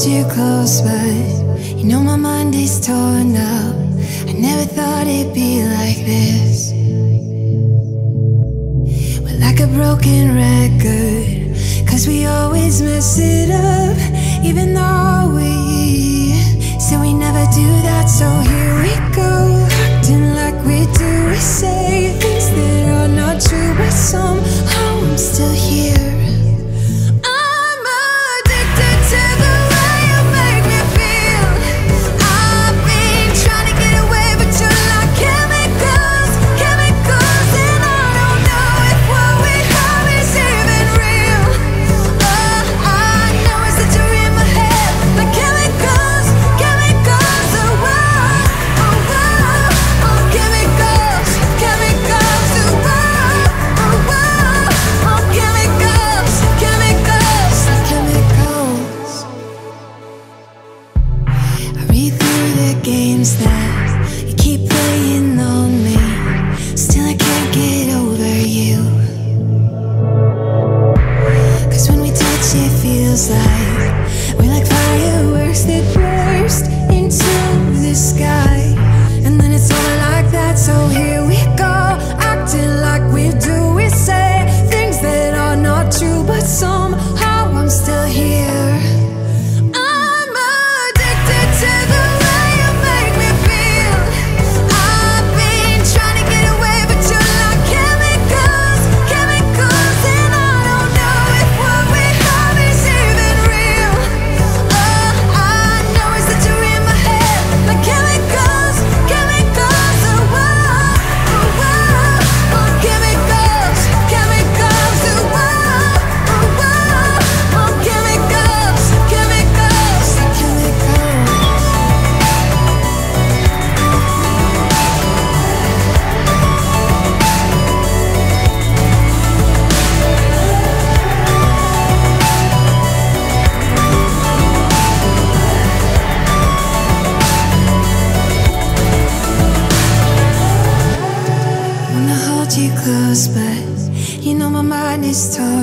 you close, but you know my mind is torn up. I never thought it'd be like this. We're like a broken record, 'cause we always mess it up. Even though we say we never do that, so here we go, acting like we do. We say things that are not true, but somehow I'm still here. You close, but you know my mind is torn